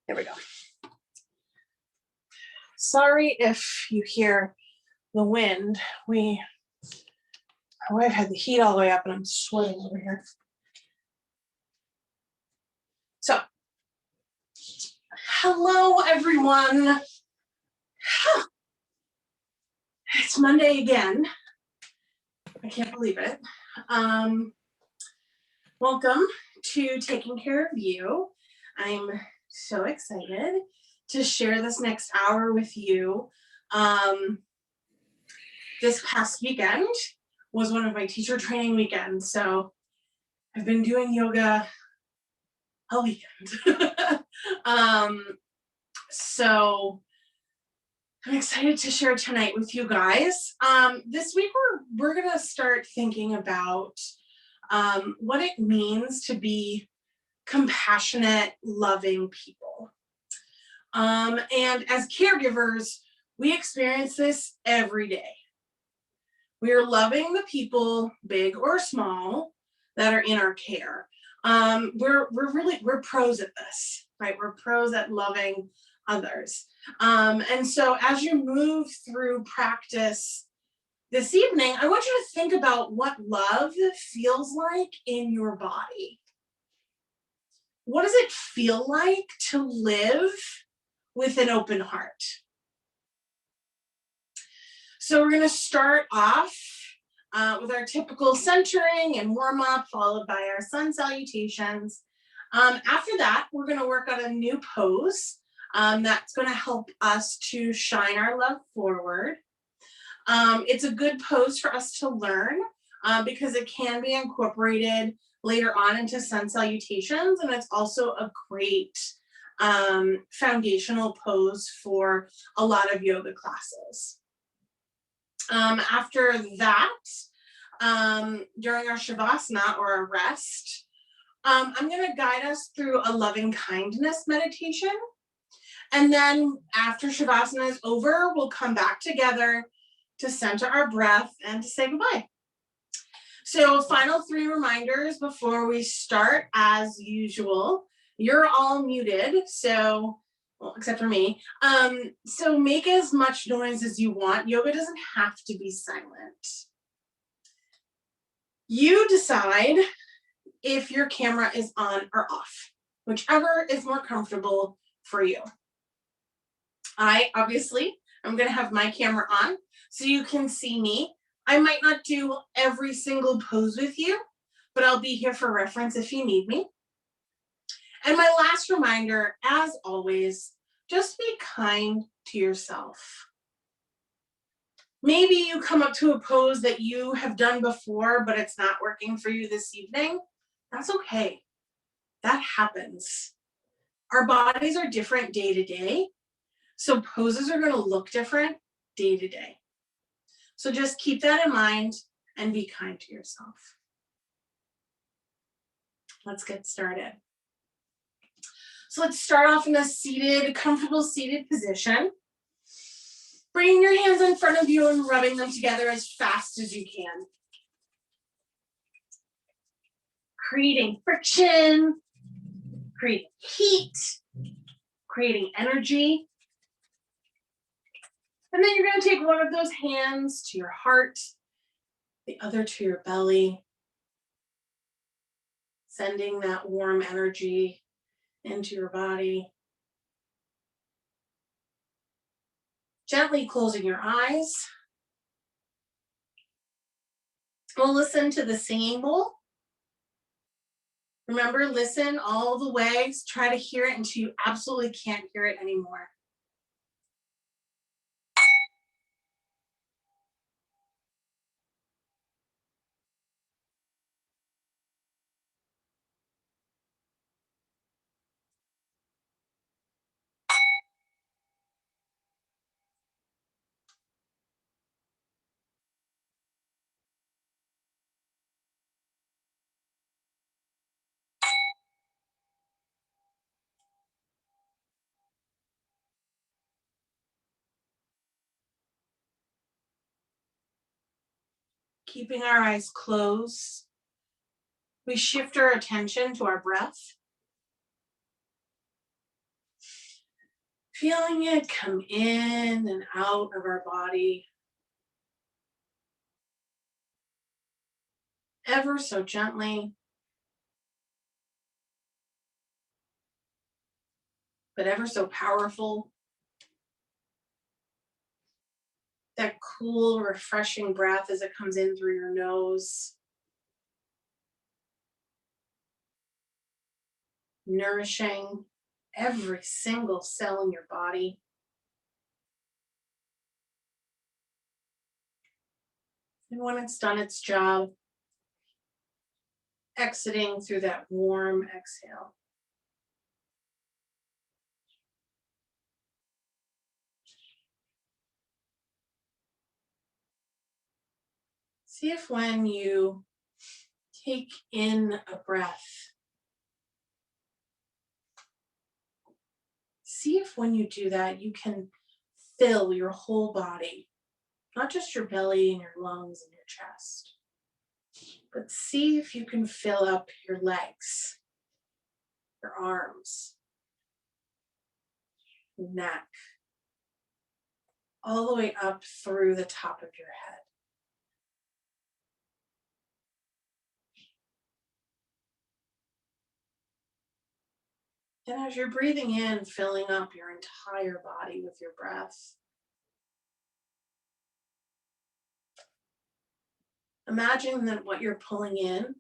There we go. Sorry if you hear the wind. My wife had the heat all the way up and I'm sweating over here. So, hello everyone. It's Monday again. I can't believe it. Welcome to Taking Care of You. I'm so excited to share this next hour with you. This past weekend was one of my teacher training weekends, so I've been doing yoga all weekend. So I'm excited to share tonight with you guys. This week we're gonna start thinking about what it means to be compassionate, loving people. And as caregivers, we experience this every day. We are loving the people, big or small, that are in our care. We're pros at this, right? We're pros at loving others. And so as you move through practice this evening, I want you to think about what love feels like in your body. What does it feel like to live with an open heart? So we're going to start off with our typical centering and warm up, followed by our sun salutations. After that, we're going to work on a new pose that's going to help us to shine our love forward. It's a good pose for us to learn because it can be incorporated later on into sun salutations, and it's also a great foundational pose for a lot of yoga classes. After that, during our Shavasana or our rest, I'm going to guide us through a loving kindness meditation. And then after Shavasana is over, we'll come back together to center our breath and to say goodbye. So final 3 reminders before we start. As usual, you're all muted, so, well, except for me. So make as much noise as you want. Yoga doesn't have to be silent. You decide if your camera is on or off, whichever is more comfortable for you. I obviously am going to have my camera on so you can see me. I might not do every single pose with you, but I'll be here for reference if you need me. And my last reminder, as always, just be kind to yourself. Maybe you come up to a pose that you have done before, but it's not working for you this evening. That's okay. That happens. Our bodies are different day to day, so poses are going to look different day to day. So just keep that in mind and be kind to yourself. Let's get started. So let's start off in a comfortable seated position. Bringing your hands in front of you and rubbing them together as fast as you can. Creating friction, creating heat, creating energy. And then you're going to take one of those hands to your heart, the other to your belly, sending that warm energy into your body. Gently closing your eyes. We'll listen to the singing bowl. Remember, listen all the way. Try to hear it until you absolutely can't hear it anymore. Keeping our eyes closed, we shift our attention to our breath. Feeling it come in and out of our body ever so gently, but ever so powerful. That cool, refreshing breath as it comes in through your nose, nourishing every single cell in your body. And when it's done its job, exiting through that warm exhale. See if when you take in a breath, see if when you do that, you can fill your whole body, not just your belly and your lungs and your chest, but see if you can fill up your legs, your arms, neck, all the way up through the top of your head. And as you're breathing in, filling up your entire body with your breath, imagine that what you're pulling in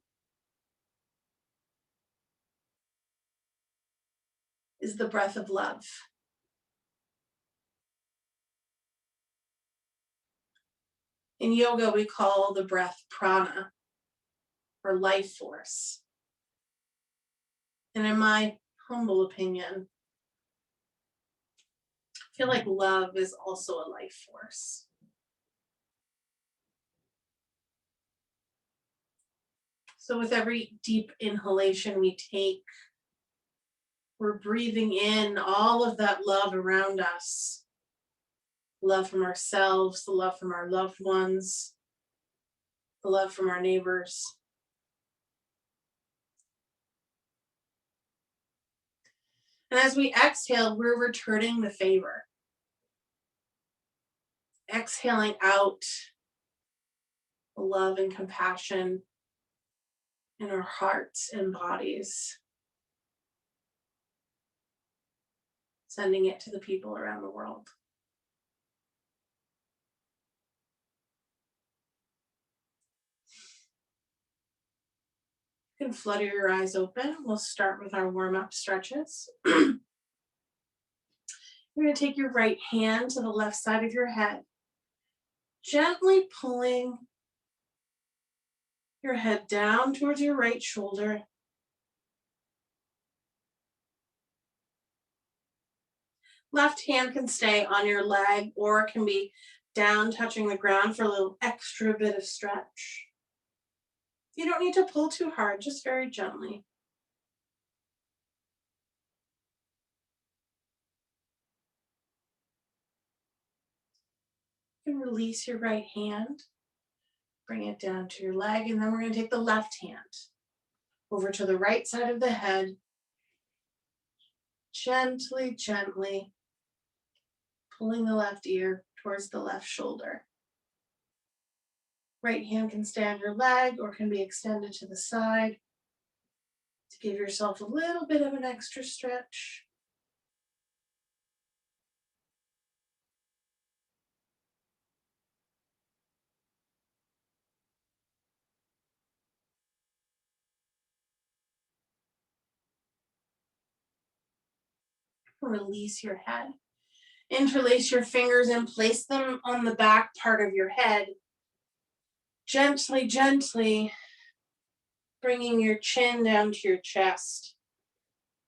is the breath of love. In yoga, we call the breath prana, or life force. And in my humble opinion, I feel like love is also a life force. So with every deep inhalation we take, we're breathing in all of that love around us. Love from ourselves, the love from our loved ones, the love from our neighbors. And as we exhale, we're returning the favor. Exhaling out the love and compassion in our hearts and bodies, sending it to the people around the world. You can flutter your eyes open. We'll start with our warm-up stretches. You're going to take your right hand to the left side of your head, gently pulling your head down towards your right shoulder. Left hand can stay on your leg or it can be down touching the ground for a little extra bit of stretch. You don't need to pull too hard, just very gently. You can release your right hand, bring it down to your leg, and then we're going to take the left hand over to the right side of the head. Gently, gently pulling the left ear towards the left shoulder. Right hand can stay on your leg or can be extended to the side to give yourself a little bit of an extra stretch. Release your head. Interlace your fingers and place them on the back part of your head. Gently, gently bringing your chin down to your chest.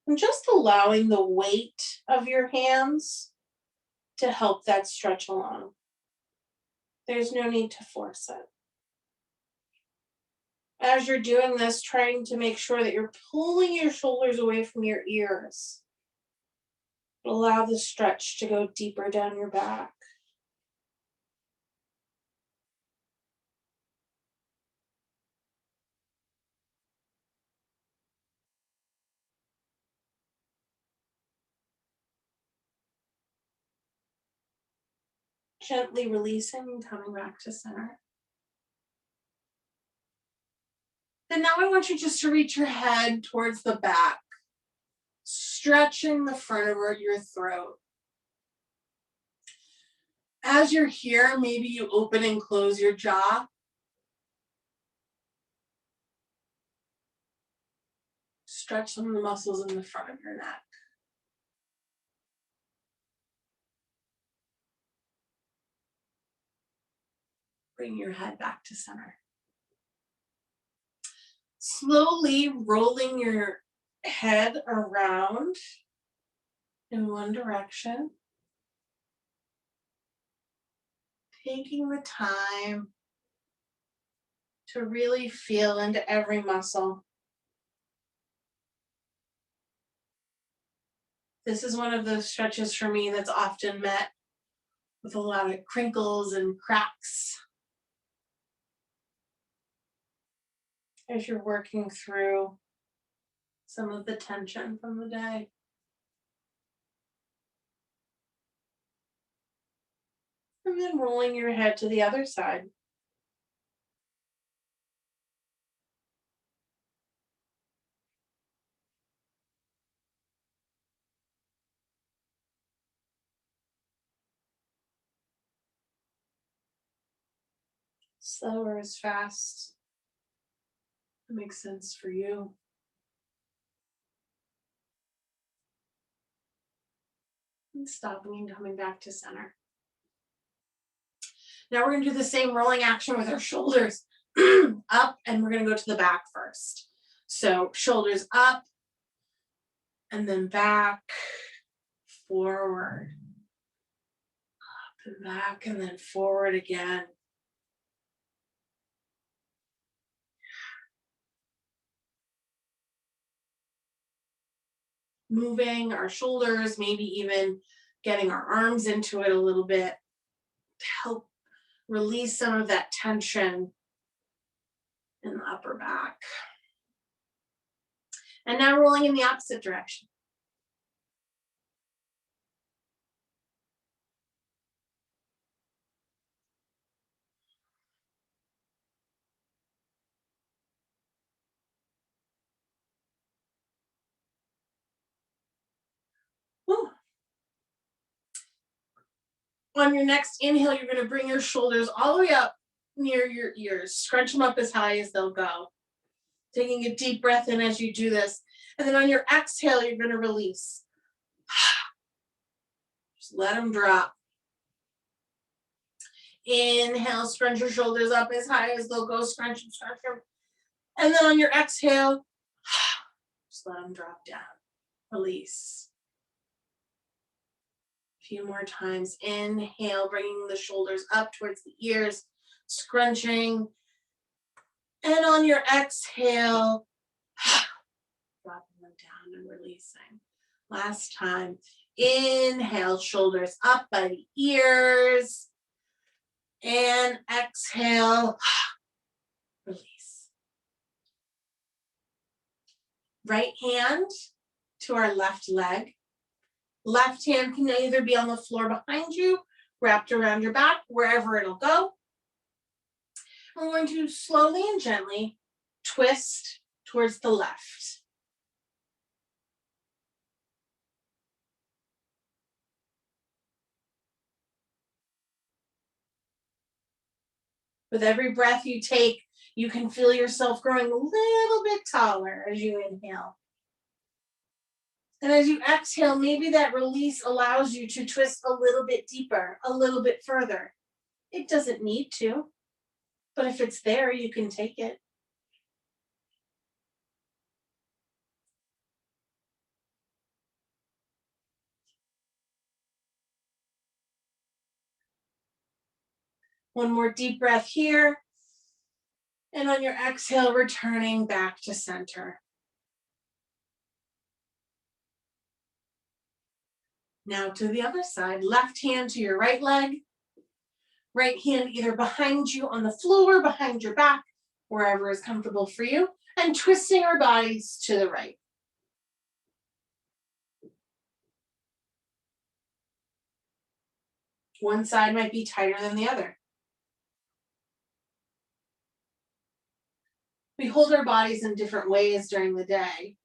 And just allowing the weight of your hands to help that stretch along. There's no need to force it. As you're doing this, trying to make sure that you're pulling your shoulders away from your ears. Allow the stretch to go deeper down your back. Gently releasing and coming back to center. And now I want you just to reach your head towards the back, stretching the front of your throat. As you're here, maybe you open and close your jaw. Stretch some of the muscles in the front of your neck. Bring your head back to center. Slowly rolling your head around in one direction. Taking the time to really feel into every muscle. This is one of those stretches for me that's often met with a lot of crinkles and cracks as you're working through some of the tension from the day. And then rolling your head to the other side. Slow or as fast. It makes sense for you. And stopping and coming back to center. Now we're going to do the same rolling action with our shoulders up, and we're going to go to the back first. So shoulders up, and then back, forward, up and back, and then forward again. Moving our shoulders, maybe even getting our arms into it a little bit to help release some of that tension in the upper back. And now rolling in the opposite direction. Woo. On your next inhale, you're going to bring your shoulders all the way up near your ears. Scrunch them up as high as they'll go. Taking a deep breath in as you do this. And then on your exhale, you're going to release. Just let them drop. Inhale, scrunch your shoulders up as high as they'll go. Scrunch them, scrunch them. And then on your exhale, just let them drop down. Release. A few more times. Inhale, bringing the shoulders up towards the ears, scrunching. And on your exhale, dropping them down and releasing. Last time. Inhale, shoulders up by the ears. And exhale, release. Right hand to our left leg. Left hand can either be on the floor behind you, wrapped around your back, wherever it'll go. We're going to slowly and gently twist towards the left. With every breath you take, you can feel yourself growing a little bit taller as you inhale. And as you exhale, maybe that release allows you to twist a little bit deeper, a little bit further. It doesn't need to, but if it's there, you can take it. One more deep breath here. And on your exhale, returning back to center. Now to the other side, left hand to your right leg. Right hand either behind you on the floor, behind your back, wherever is comfortable for you, and twisting our bodies to the right. One side might be tighter than the other. We hold our bodies in different ways during the day.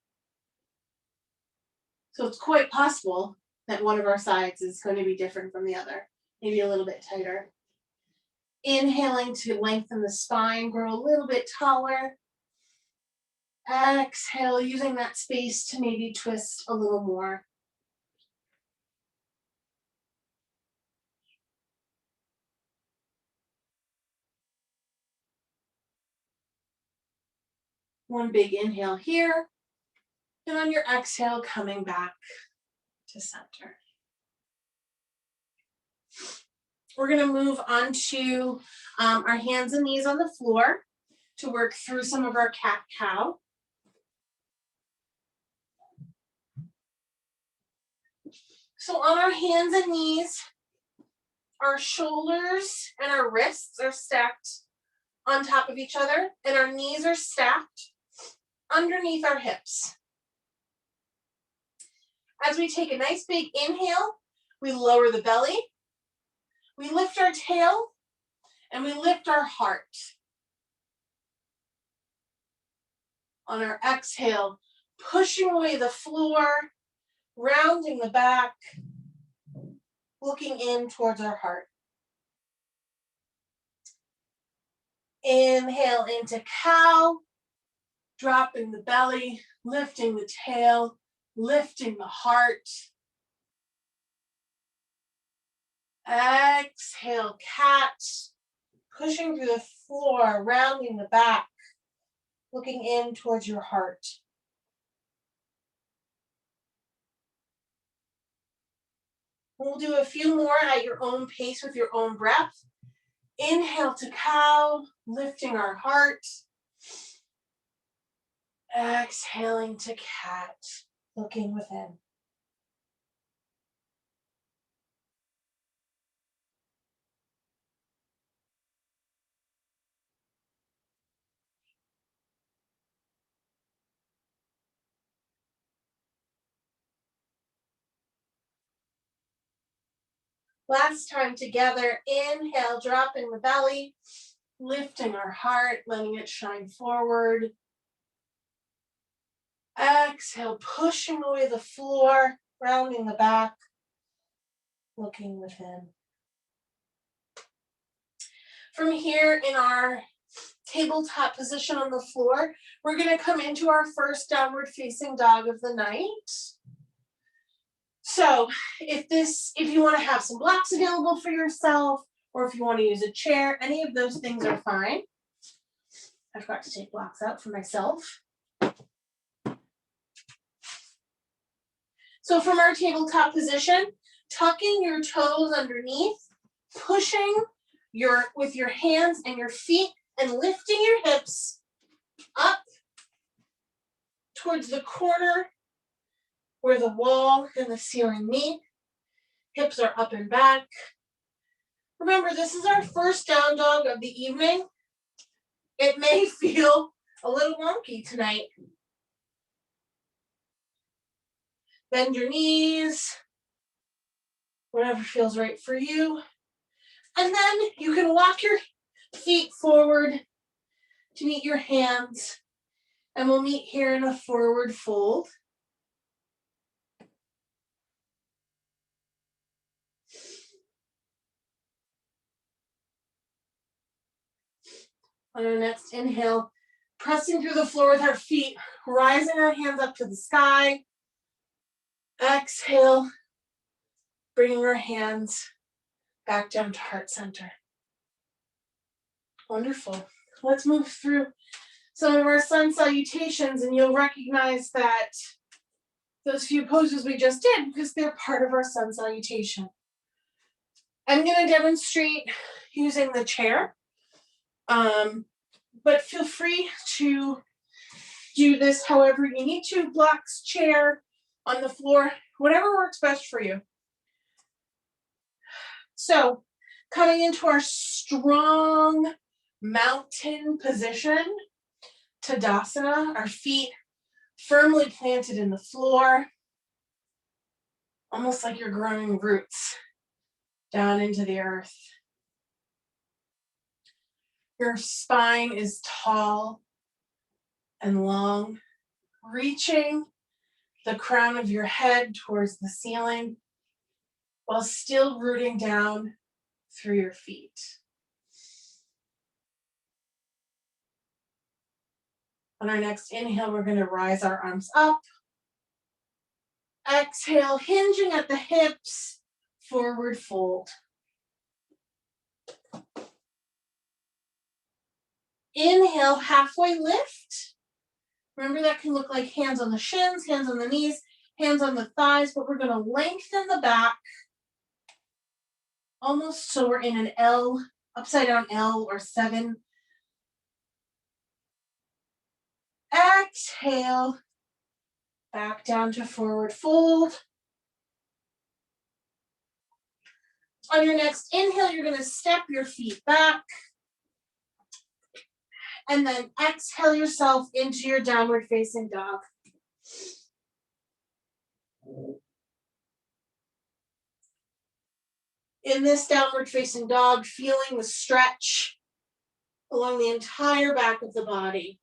So it's quite possible that one of our sides is going to be different from the other, maybe a little bit tighter. Inhaling to lengthen the spine, grow a little bit taller. Exhale, using that space to maybe twist a little more. One big inhale here. And on your exhale, coming back to center. We're going to move on to our hands and knees on the floor to work through some of our cat-cow. So on our hands and knees, our shoulders and our wrists are stacked on top of each other, and our knees are stacked underneath our hips. As we take a nice big inhale, we lower the belly, we lift our tail, and we lift our heart. On our exhale, pushing away the floor, rounding the back, looking in towards our heart. Inhale into cow, dropping the belly, lifting the tail, lifting the heart. Exhale, cat, pushing through the floor, rounding the back, looking in towards your heart. We'll do a few more at your own pace with your own breath. Inhale to cow, lifting our heart. Exhaling to cat, looking within. Last time together, inhale, dropping the belly, lifting our heart, letting it shine forward. Exhale, pushing away the floor, rounding the back, looking within. From here in our tabletop position on the floor, we're going to come into our first downward facing dog of the night. So if you want to have some blocks available for yourself, or if you want to use a chair, any of those things are fine. I forgot to take blocks out for myself. So from our tabletop position, tucking your toes underneath, pushing with your hands and your feet, and lifting your hips up towards the corner where the wall and the ceiling meet. Hips are up and back. Remember, this is our first down dog of the evening. It may feel a little wonky tonight. Bend your knees, whatever feels right for you. And then you can walk your feet forward to meet your hands, and we'll meet here in a forward fold. On our next inhale, pressing through the floor with our feet, rising our hands up to the sky. Exhale, bringing our hands back down to heart center. Wonderful. Let's move through some of our sun salutations, and you'll recognize that those few poses we just did because they're part of our sun salutation. I'm going to demonstrate using the chair, but feel free to do this however you need to. Blocks, chair, on the floor, whatever works best for you. So coming into our strong mountain position, Tadasana, our feet firmly planted in the floor, almost like you're growing roots. down into the earth. Your spine is tall and long, reaching the crown of your head towards the ceiling while still rooting down through your feet. On our next inhale, we're going to rise our arms up. Exhale, hinging at the hips, forward fold. Inhale, halfway lift. Remember, that can look like hands on the shins, hands on the knees, hands on the thighs, but we're going to lengthen the back almost so we're in an L, upside down L or 7. Exhale, back down to forward fold. On your next inhale, you're going to step your feet back. And then exhale yourself into your downward facing dog. In this downward facing dog, feeling the stretch along the entire back of the body.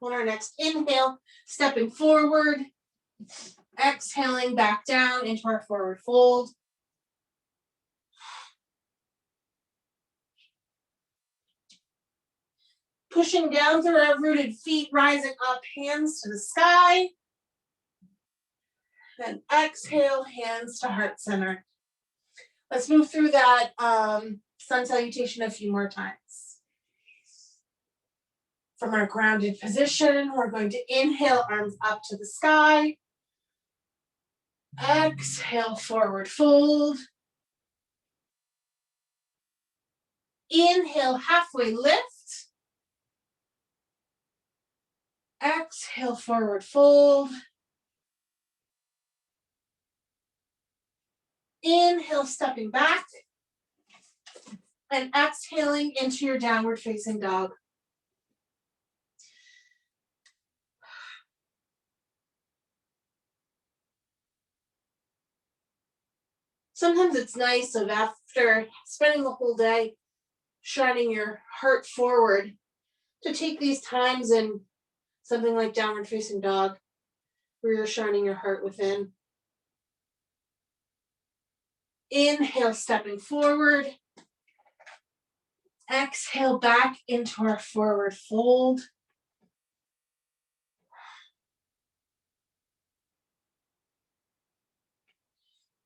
On our next inhale, stepping forward, exhaling back down into our forward fold. Pushing down through our rooted feet, rising up, hands to the sky. Then exhale, hands to heart center. Let's move through that sun salutation a few more times. From our grounded position, we're going to inhale, arms up to the sky. Exhale, forward fold. Inhale, halfway lift. Exhale, forward fold. Inhale, stepping back. And exhaling into your downward facing dog. Sometimes it's nice of after spending the whole day shining your heart forward to take these times in something like downward facing dog, where you're shining your heart within. Inhale, stepping forward. Exhale, back into our forward fold.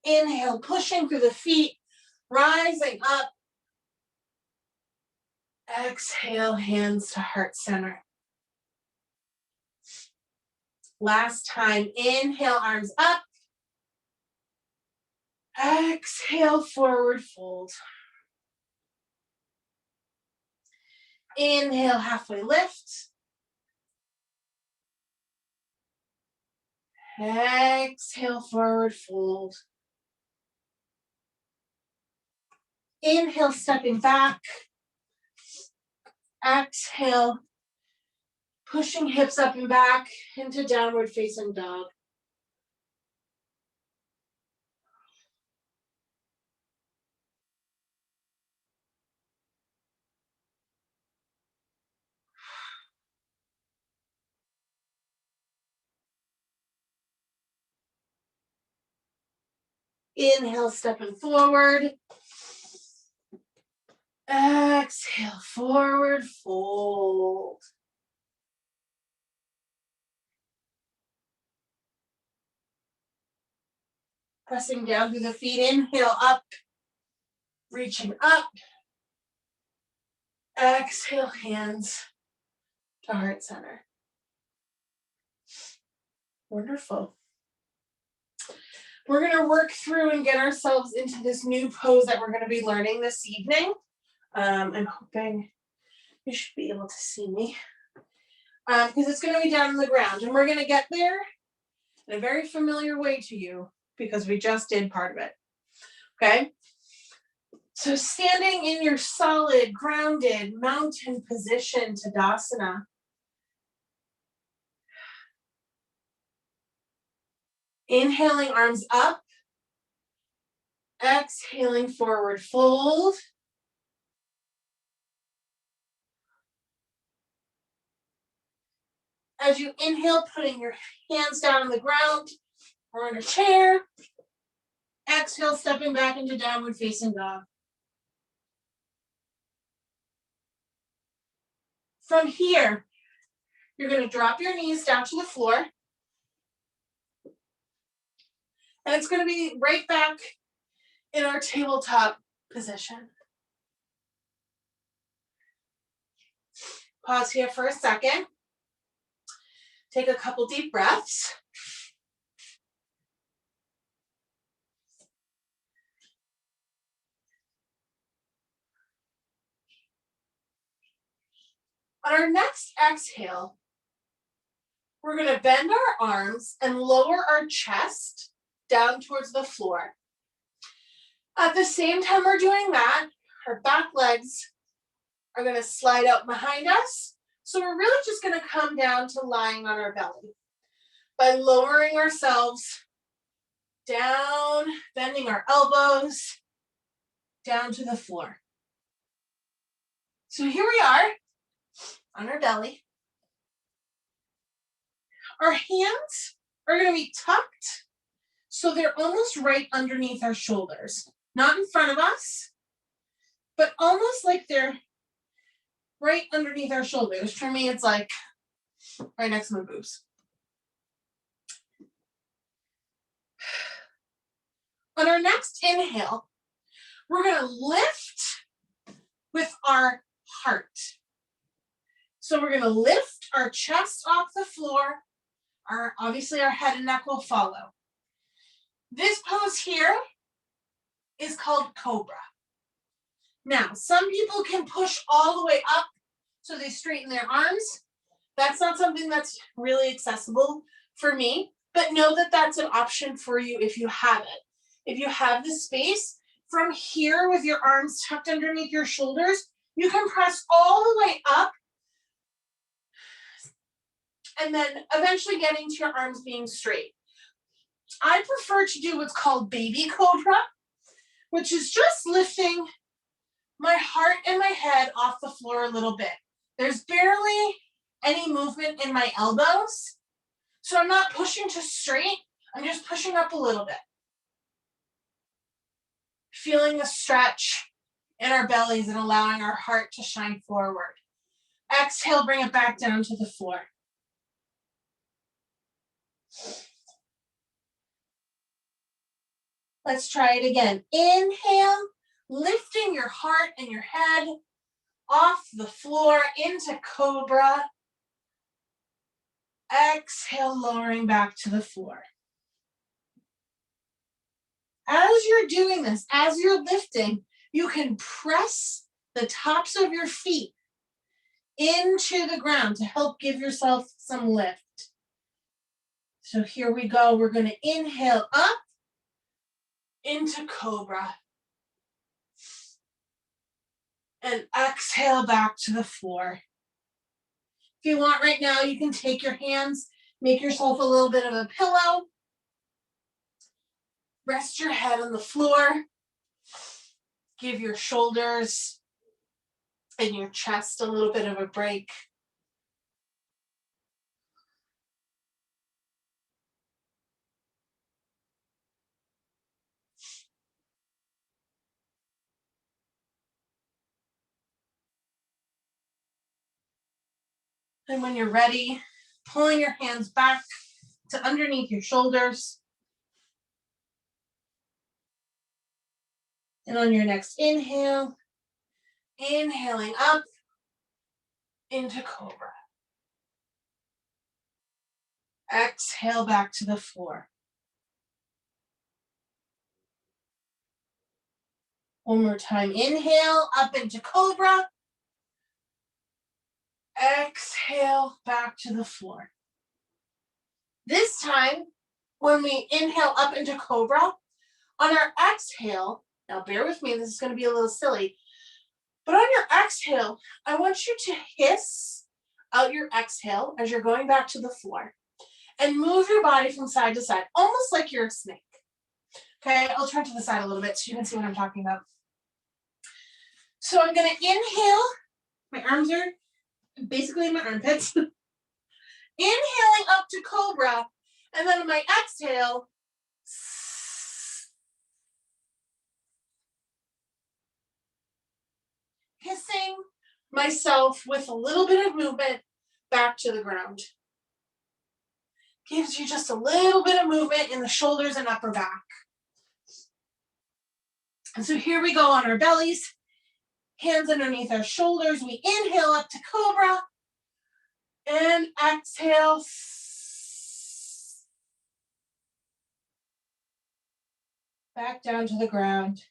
Inhale, pushing through the feet, rising up. Exhale, hands to heart center. Last time, inhale, arms up. Exhale, forward fold. Inhale, halfway lift. Exhale, forward fold. Inhale, stepping back. Exhale, pushing hips up and back into downward facing dog. Inhale, stepping forward. Exhale, forward fold. Pressing down through the feet, inhale up, reaching up. Exhale, hands to heart center. Wonderful. We're going to work through and get ourselves into this new pose that we're going to be learning this evening. I'm hoping you should be able to see me because it's going to be down on the ground, and we're going to get there in a very familiar way to you because we just did part of it. Okay? So standing in your solid, grounded mountain position, Tadasana. Inhaling, arms up. Exhaling, forward fold. As you inhale, putting your hands down on the ground or in a chair. Exhale, stepping back into downward facing dog. From here, you're going to drop your knees down to the floor. And it's going to be right back in our tabletop position. Pause here for a second. Take a couple deep breaths. On our next exhale, we're going to bend our arms and lower our chest down towards the floor. At the same time we're doing that, our back legs are going to slide out behind us. So we're really just going to come down to lying on our belly by lowering ourselves down, bending our elbows down to the floor. So here we are on our belly. Our hands are going to be tucked so they're almost right underneath our shoulders, not in front of us, but almost like they're right underneath our shoulders. For me, it's like right next to my boobs. On our next inhale, we're going to lift with our heart. So we're going to lift our chest off the floor. Obviously, our head and neck will follow. This pose here is called Cobra. Now, some people can push all the way up so they straighten their arms. That's not something that's really accessible for me, but know that that's an option for you if you have it. If you have the space from here with your arms tucked underneath your shoulders, you can press all the way up and then eventually getting to your arms being straight. I prefer to do what's called baby cobra, which is just lifting my heart and my head off the floor a little bit. There's barely any movement in my elbows, so I'm not pushing to straight, I'm just pushing up a little bit. Feeling the stretch in our bellies and allowing our heart to shine forward. Exhale, bring it back down to the floor. Let's try it again. Inhale, lifting your heart and your head off the floor into Cobra. Exhale, lowering back to the floor. As you're doing this, as you're lifting, you can press the tops of your feet into the ground to help give yourself some lift. So here we go. We're going to inhale up into Cobra. And exhale back to the floor. If you want right now, you can take your hands, make yourself a little bit of a pillow. Rest your head on the floor. Give your shoulders and your chest a little bit of a break. And when you're ready, pulling your hands back to underneath your shoulders. And on your next inhale, inhaling up into Cobra. Exhale back to the floor. One more time. Inhale up into Cobra. Exhale back to the floor. This time, when we inhale up into Cobra, on our exhale, Now bear with me, this is going to be a little silly. But on your exhale, I want you to hiss out your exhale as you're going back to the floor and move your body from side to side, almost like you're a snake. Okay, I'll turn to the side a little bit so you can see what I'm talking about. So I'm going to inhale. My arms are basically in my armpits. Inhaling up to cobra, and then on my exhale, hissing myself with a little bit of movement back to the ground. Gives you just a little bit of movement in the shoulders and upper back. And so here we go on our bellies, hands underneath our shoulders. We inhale up to cobra and exhale. Back down to the ground.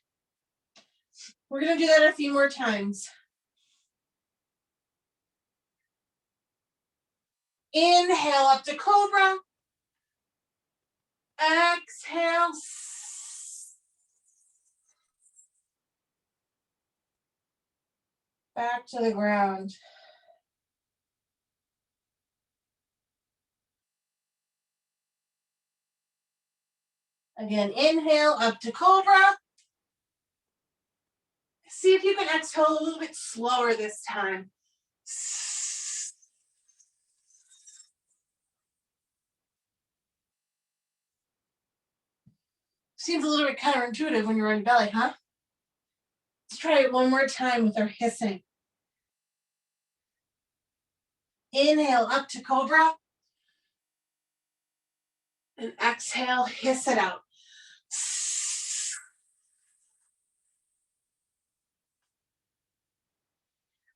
We're going to do that a few more times. Inhale up to cobra. Exhale. Back to the ground. Again, inhale up to cobra. See if you can exhale a little bit slower this time. Seems a little bit counterintuitive when you're on your belly, huh? Let's try it one more time with our hissing. Inhale up to cobra. And exhale, hiss it out.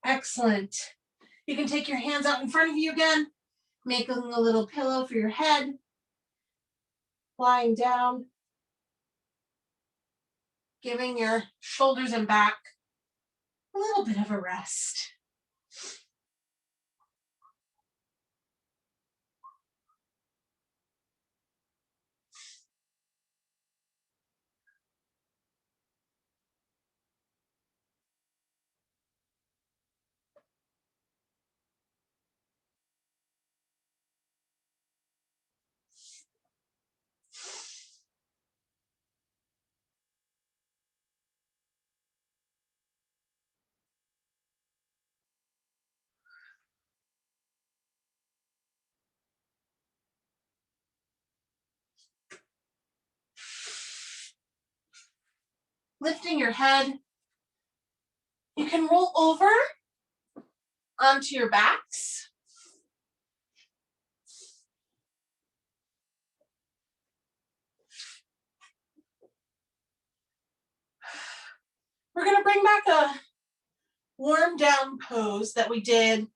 Excellent. You can take your hands out in front of you again, making a little pillow for your head, lying down, giving your shoulders and back a little bit of a rest. Lifting your head. You can roll over onto your backs. We're going to bring back a warm down pose that we did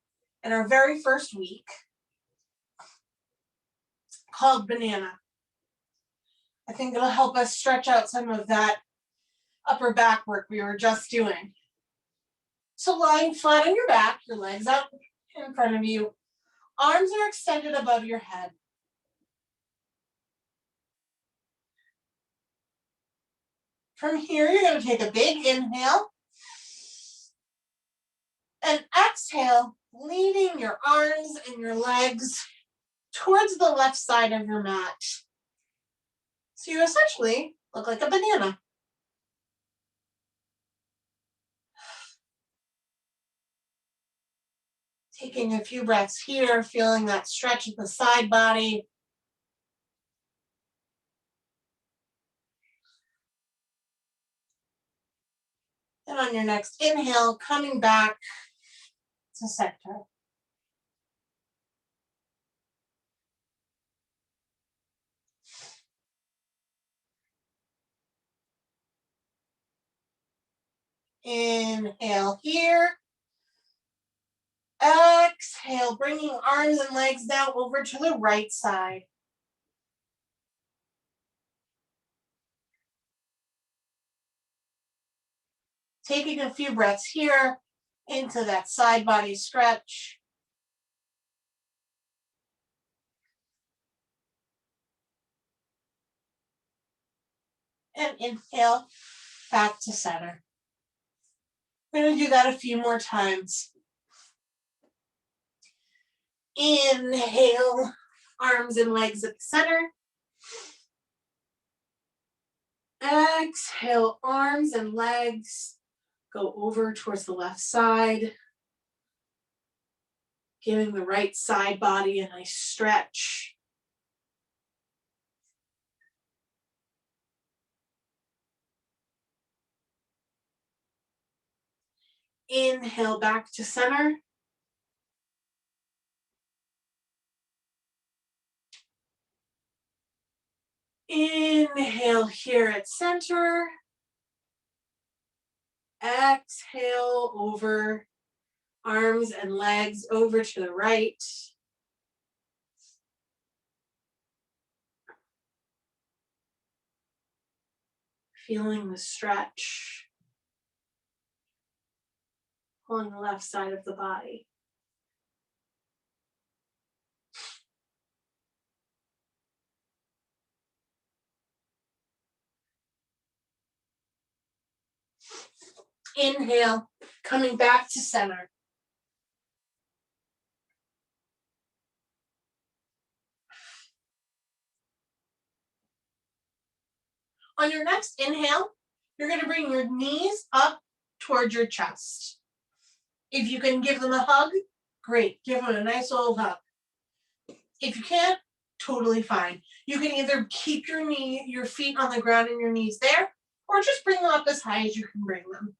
in our very first week called banana. I think it'll help us stretch out some of that upper back work we were just doing. So lying flat on your back, your legs out in front of you, arms are extended above your head. From here, you're going to take a big inhale and exhale, leaning your arms and your legs towards the left side of your mat. So you essentially look like a banana. Taking a few breaths here, feeling that stretch of the side body. And on your next inhale, coming back to center. Inhale here. Exhale, bringing arms and legs now over to the right side. Taking a few breaths here into that side body stretch. And inhale back to center. We're going to do that a few more times. Inhale, arms and legs at the center. Exhale, arms and legs go over towards the left side, giving the right side body a nice stretch. Inhale back to center. Inhale here at center. Exhale over, arms and legs over to the right. Feeling the stretch. Pulling the left side of the body. Inhale, coming back to center. On your next inhale, you're going to bring your knees up towards your chest. If you can give them a hug, great. Give them a nice old hug. If you can't, totally fine. You can either keep your feet on the ground and your knees there, or just bring them up as high as you can bring them.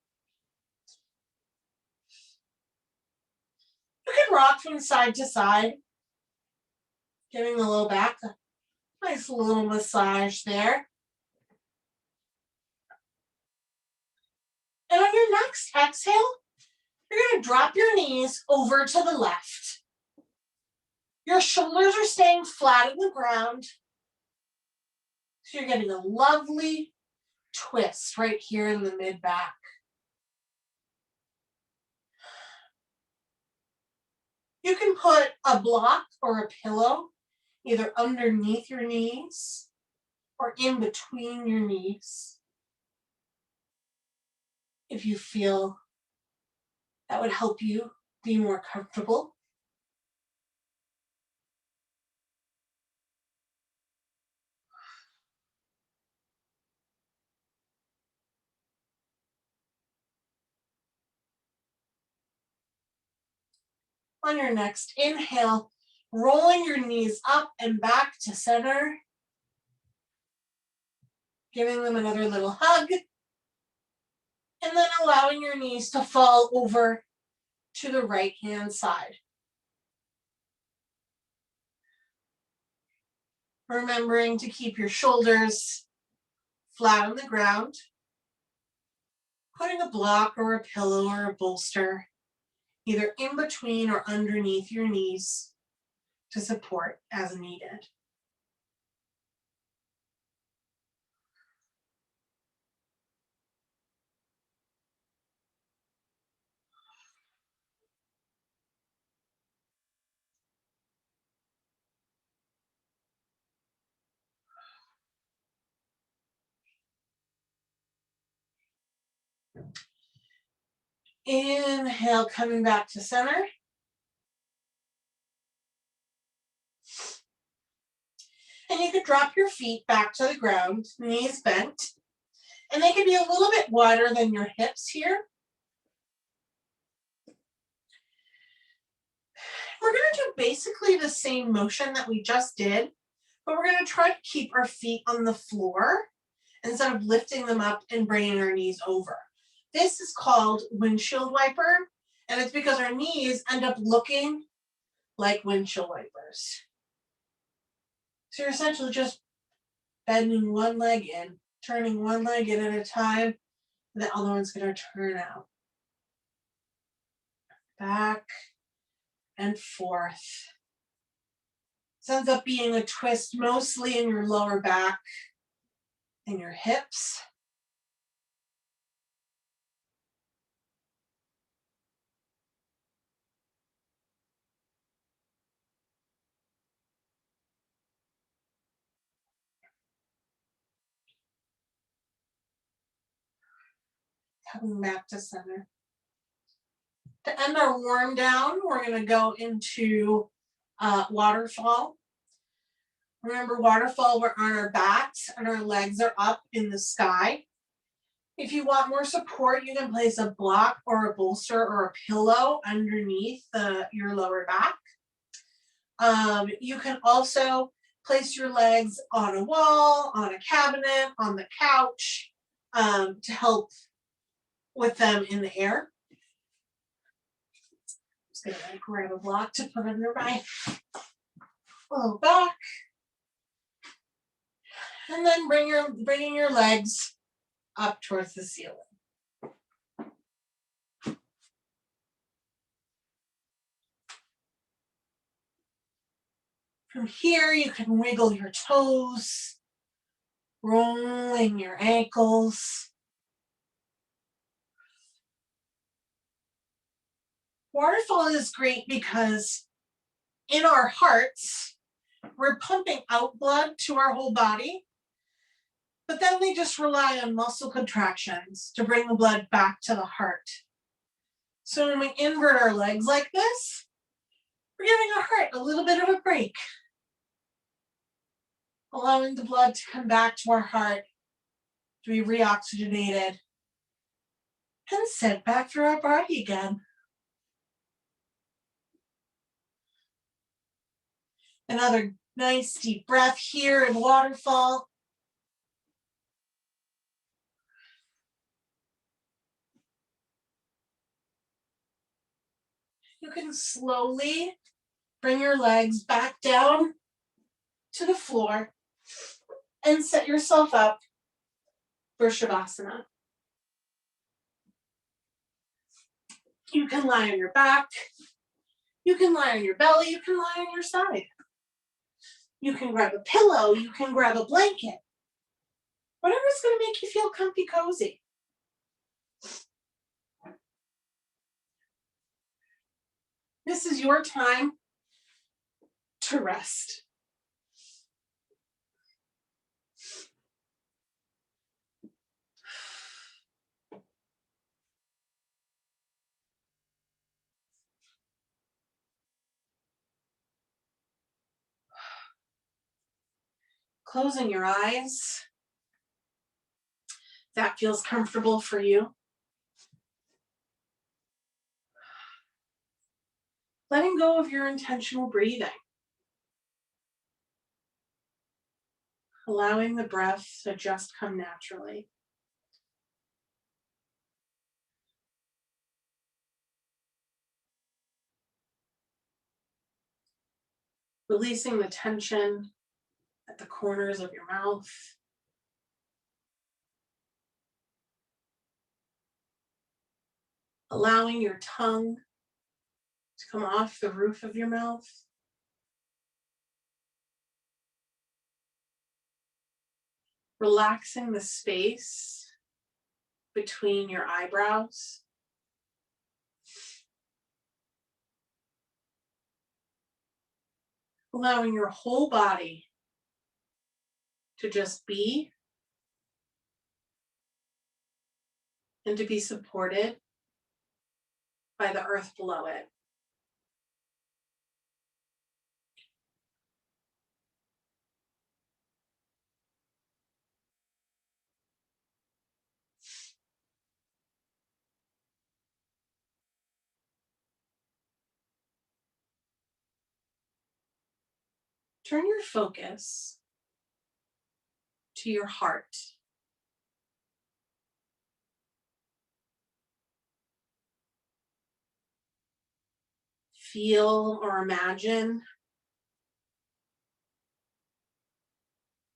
You can rock from side to side, giving the low back a nice little massage there. And on your next exhale, you're going to drop your knees over to the left. Your shoulders are staying flat on the ground. So you're getting a lovely twist right here in the mid-back. You can put a block or a pillow either underneath your knees or in between your knees if you feel that would help you be more comfortable. On your next inhale, rolling your knees up and back to center, giving them another little hug, and then allowing your knees to fall over to the right-hand side. Remembering to keep your shoulders flat on the ground, putting a block or a pillow or a bolster either in between or underneath your knees to support as needed. Inhale, coming back to center. And you could drop your feet back to the ground, knees bent. And they can be a little bit wider than your hips here. We're going to do basically the same motion that we just did, but we're going to try to keep our feet on the floor instead of lifting them up and bringing our knees over. This is called windshield wiper, and it's because our knees end up looking like windshield wipers. So you're essentially just bending one leg in, turning one leg in at a time, and the other one's going to turn out. Back and forth. This ends up being a twist mostly in your lower back and your hips. Coming back to center. To end our warm down, we're going to go into waterfall. Remember, waterfall, we're on our backs and our legs are up in the sky. If you want more support, you can place a block or a bolster or a pillow underneath your lower back. You can also place your legs on a wall, on a cabinet, on the couch to help with them in the air. Just gonna grab a block to put under my low back. And then bringing your legs up towards the ceiling. From here, you can wiggle your toes, rolling your ankles. Waterfall is great because in our hearts, we're pumping out blood to our whole body, but then we just rely on muscle contractions to bring the blood back to the heart. So when we invert our legs like this, we're giving our heart a little bit of a break, allowing the blood to come back to our heart, to be reoxygenated, and sent back through our body again. Another nice deep breath here in waterfall. You can slowly bring your legs back down to the floor and set yourself up for Shavasana. You can lie on your back. You can lie on your belly. You can lie on your side. You can grab a pillow. You can grab a blanket. Whatever's going to make you feel comfy, cozy. This is your time to rest. Closing your eyes. That feels comfortable for you. Letting go of your intentional breathing. Allowing the breath to just come naturally. Releasing the tension at the corners of your mouth. Allowing your tongue to come off the roof of your mouth. Relaxing the space between your eyebrows. Allowing your whole body to just be and to be supported by the earth below it. Turn your focus to your heart. Feel or imagine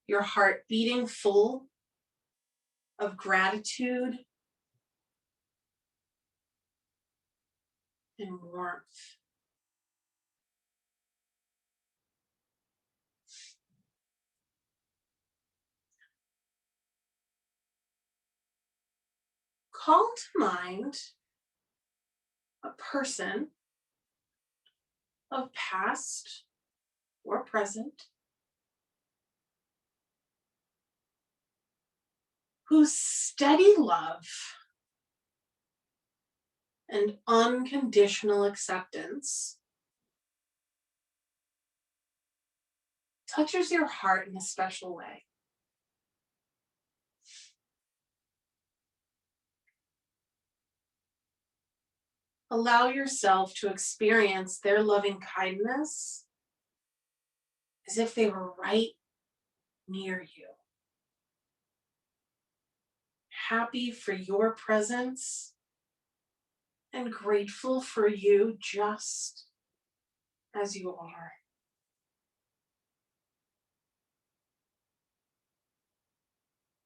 your heart beating full of gratitude and warmth. Call to mind a person of past or present whose steady love and unconditional acceptance touches your heart in a special way. Allow yourself to experience their loving kindness as if they were right near you. Happy for your presence and grateful for you just as you are.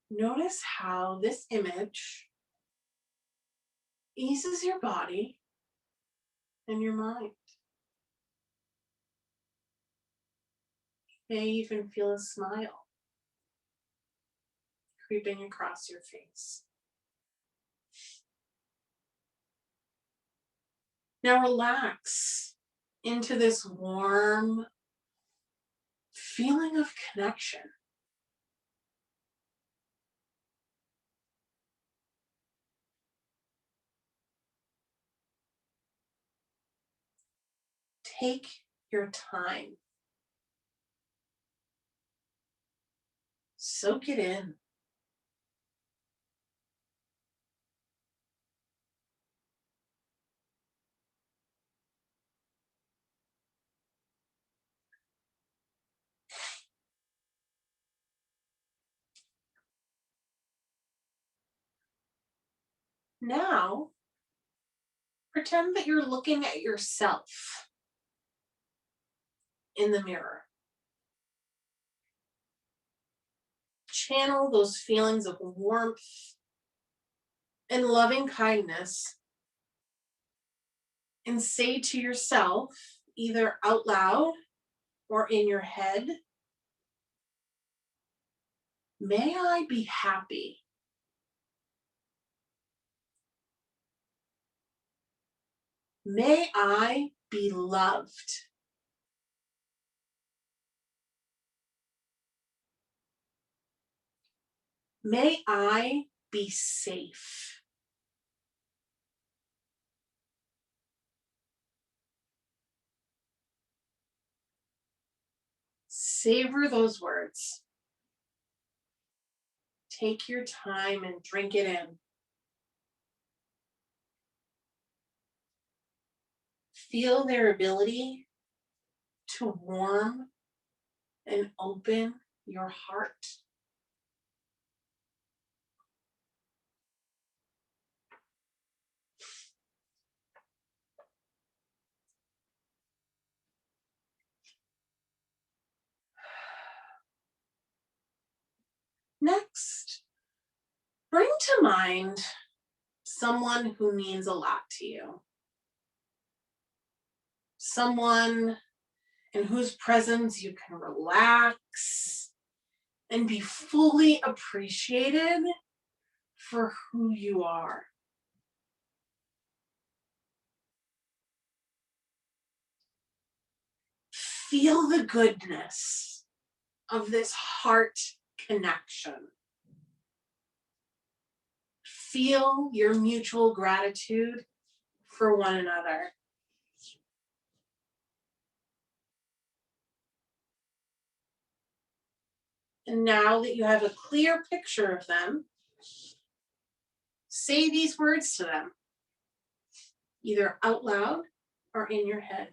Notice how this image eases your body and your mind. You may even feel a smile creeping across your face. Now relax into this warm feeling of connection. Take your time. Soak it in. Now, pretend that you're looking at yourself in the mirror. Channel those feelings of warmth and loving kindness and say to yourself, either out loud or in your head, may I be happy. May I be loved. May I be safe. Savor those words. Take your time and drink it in. Feel their ability to warm and open your heart. Next, bring to mind someone who means a lot to you. Someone in whose presence you can relax and be fully appreciated for who you are. Feel the goodness of this heart connection. Feel your mutual gratitude for one another. And now that you have a clear picture of them, say these words to them, either out loud or in your head.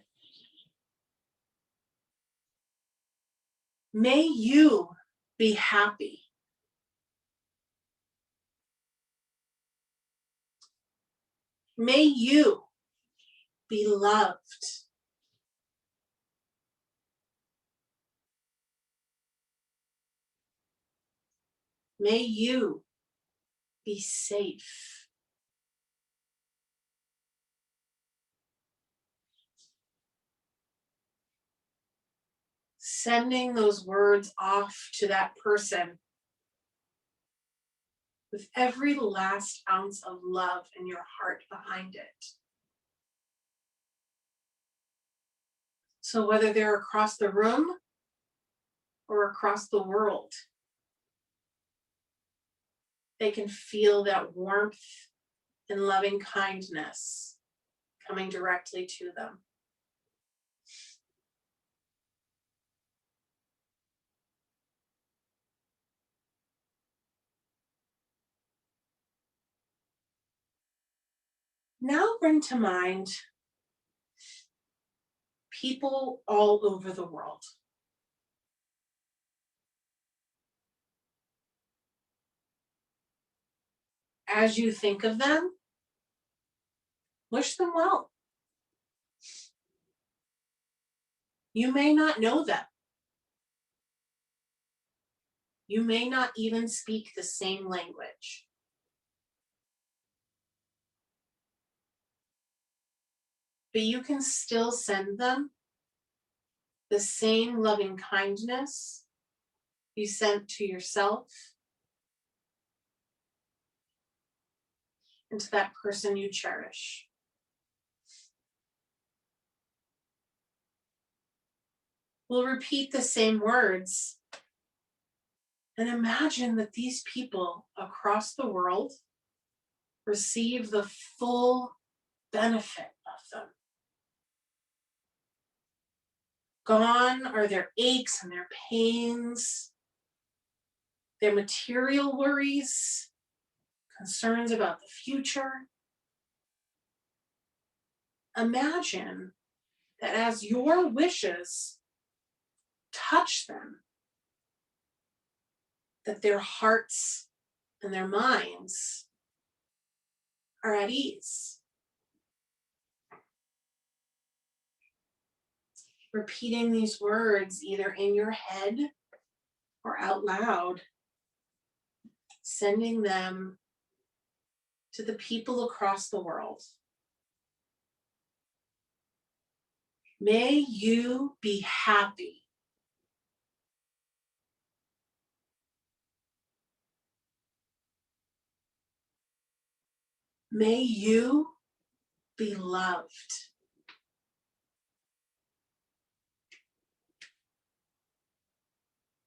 May you be happy. May you be loved. May you be safe. Sending those words off to that person with every last ounce of love in your heart behind it. So whether they're across the room or across the world, they can feel that warmth and loving kindness coming directly to them. Now bring to mind people all over the world. As you think of them, wish them well. You may not know them. You may not even speak the same language. But you can still send them the same loving kindness you sent to yourself and to that person you cherish. We'll repeat the same words and imagine that these people across the world receive the full benefit of them. Gone are their aches and their pains, their material worries, concerns about the future. Imagine that as your wishes touch them, that their hearts and their minds are at ease. Repeating these words either in your head or out loud, sending them to the people across the world. May you be happy. May you be loved.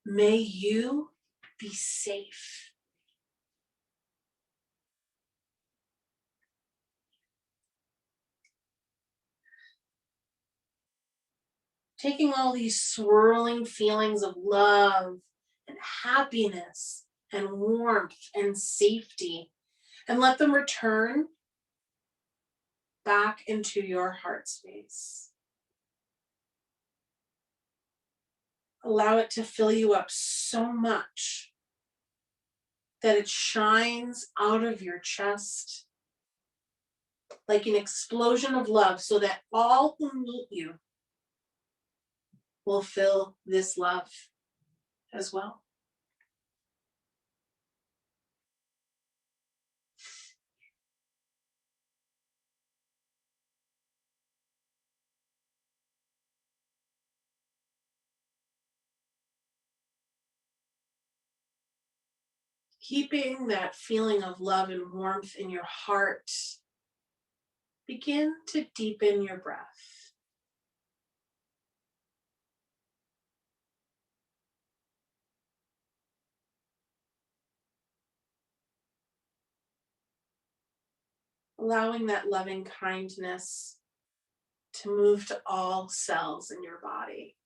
May you be safe. Taking all these swirling feelings of love and happiness and warmth and safety, and let them return back into your heart space. Allow it to fill you up so much that it shines out of your chest like an explosion of love, so that all who meet you will feel this love as well. Keeping that feeling of love and warmth in your heart, begin to deepen your breath. Allowing that loving kindness to move to all cells in your body.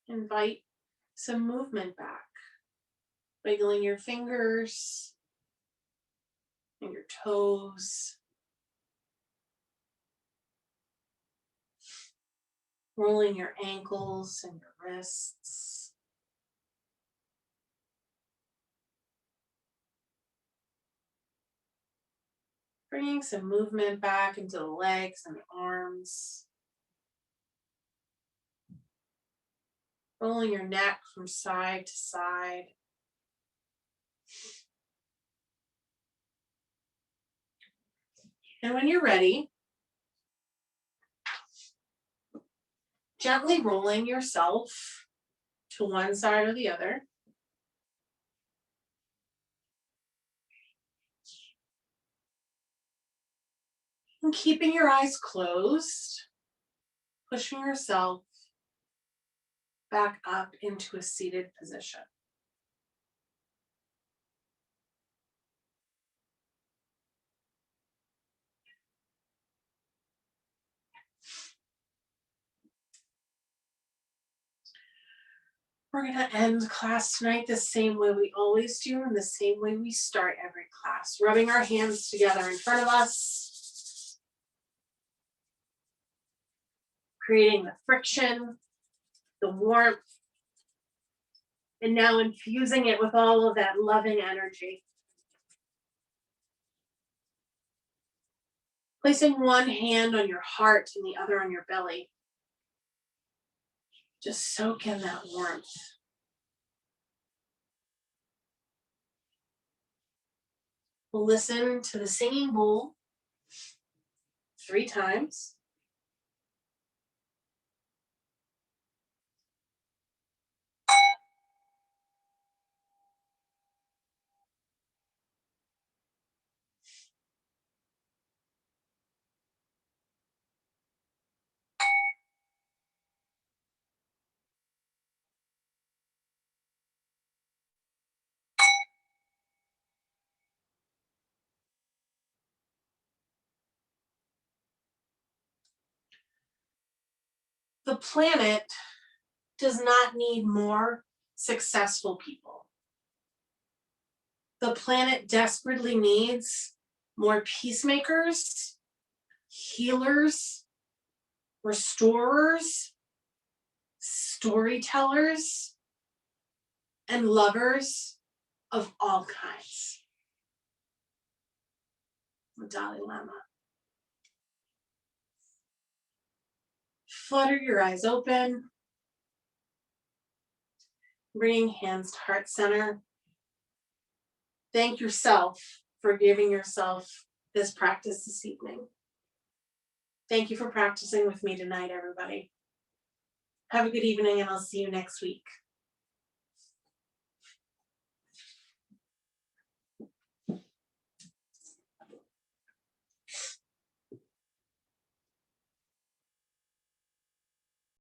Invite some movement back, wiggling your fingers and your toes, rolling your ankles and your wrists. Bringing some movement back into the legs and the arms. Rolling your neck from side to side. And when you're ready, gently rolling yourself to one side or the other. And keeping your eyes closed, pushing yourself back up into a seated position. We're gonna end class tonight the same way we always do and the same way we start every class, rubbing our hands together in front of us, creating the friction, the warmth, and now infusing it with all of that loving energy. Placing one hand on your heart and the other on your belly. Just soak in that warmth. We'll listen to the singing bowl 3 times. The planet does not need more successful people. The planet desperately needs more peacemakers, healers, restorers, storytellers, and lovers of all kinds. The Dalai Lama. Flutter your eyes open. Bringing hands to heart center. Thank yourself for giving yourself this practice this evening. Thank you for practicing with me tonight, everybody. Have a good evening, and I'll see you next week.